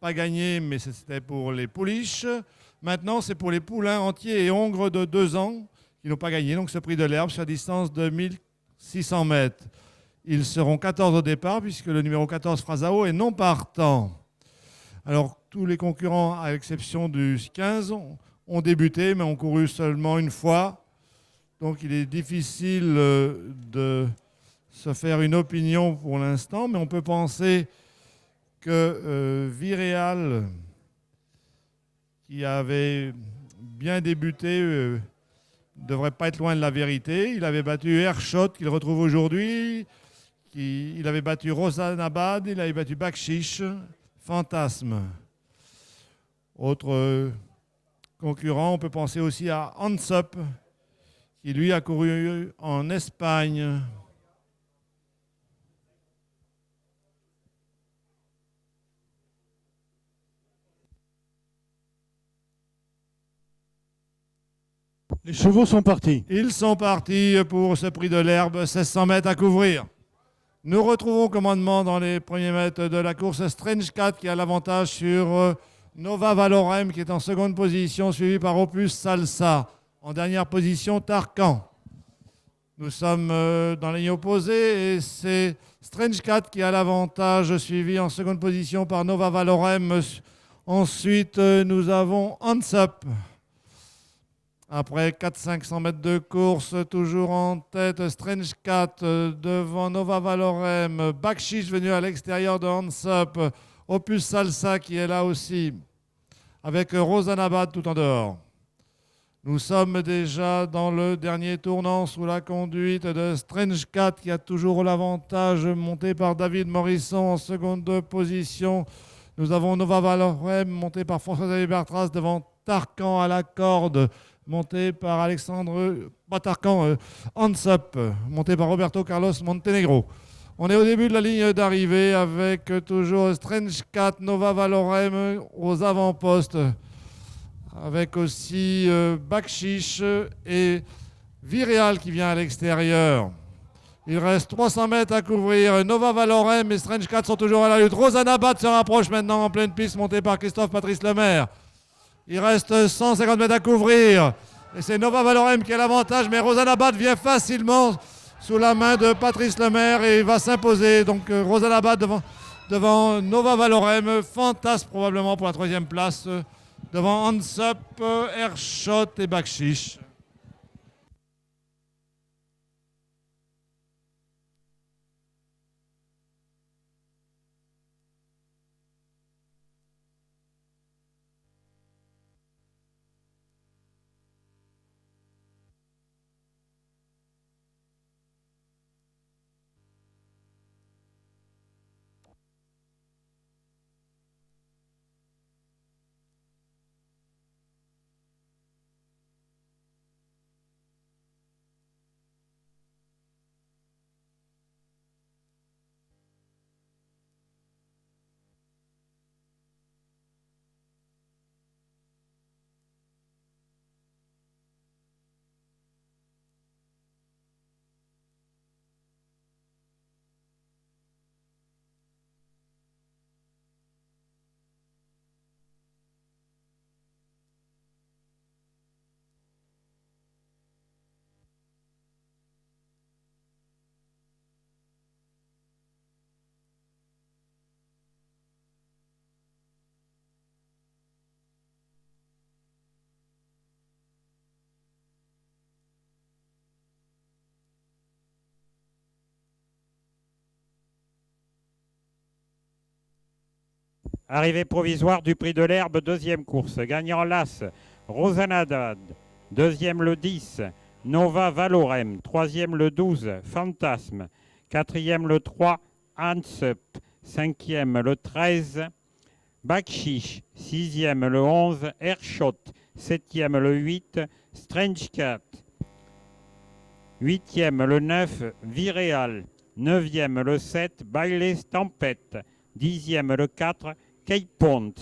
pas gagné, mais c'était pour les pouliches. Maintenant, c'est pour les poulains entiers et hongres de 2 ans qui n'ont pas gagné. Donc ce prix de l'herbe sur la distance de 1600 mètres. Ils seront 14 au départ puisque le numéro 14, Frasao, est non partant. Alors tous les concurrents, à l'exception du 15, ont débuté, mais ont couru seulement une fois. Donc il est difficile de se faire une opinion pour l'instant, mais on peut penser que Viréal, qui avait bien débuté, ne devrait pas être loin de la vérité. Il avait battu Airshot, qu'il retrouve aujourd'hui. Il avait battu Rosanabad, il avait battu Bakshish, Fantasme. Autre concurrent, on peut penser aussi à Hansup, qui lui a couru en Espagne. Les chevaux sont partis. Ils sont partis pour ce prix de l'herbe, 1600 mètres à couvrir. Nous retrouvons au commandement dans les premiers mètres de la course Strange Cat qui a l'avantage sur Nova Valorem qui est en seconde position, suivi par Opus Salsa. En dernière position, Tarkan. Nous sommes dans la ligne opposée et c'est Strange Cat qui a l'avantage, suivi en seconde position par Nova Valorem. Ensuite, nous avons Hansup. Après 400-500 mètres de course, toujours en tête, Strange Cat devant Nova Valorem, Bakshish venu à l'extérieur de Hansup, Opus Salsa qui est là aussi, avec Rosanabad tout en dehors. Nous sommes déjà dans le dernier tournant sous la conduite de Strange Cat qui a toujours l'avantage, monté par David Morisson en seconde position. Nous avons Nova Valorem monté par François-Xavier Bertras devant Tarkan à la corde, monté par Alexandre Batarkan, Hansup, monté par Roberto Carlos Montenegro. On est au début de la ligne d'arrivée avec toujours Strange Cat, Nova Valorem aux avant-postes, avec aussi Bakshish et Viréal qui vient à l'extérieur. Il reste 300 mètres à couvrir. Nova Valorem et Strange Cat sont toujours à la lutte. Rosanabad se rapproche maintenant en pleine piste, montée par Christophe Patrice Lemaire. Il reste 150 mètres à couvrir. Et c'est Nova Valorem qui a l'avantage, mais Rosanabad vient facilement sous la main de Patrice Lemaire et va s'imposer. Donc Rosanabad devant Nova Valorem. Fantasme probablement pour la 3e place. Devant Hansup, Airshot et Bakshish. Arrivée provisoire du prix de l'herbe, 2e course. Gagnant l'As, Rosanabad. 2e le 10, Nova Valorem. 3e le 12, Fantasme. 4e le 3, Hansup. 5e le 13, Bakshish. 6e le 11, Airshot. 7e le 8, Strange Cat. 8e le 9, Viréal. 9e le 7, Bailes Tempête. 10e le 4, Cape Point.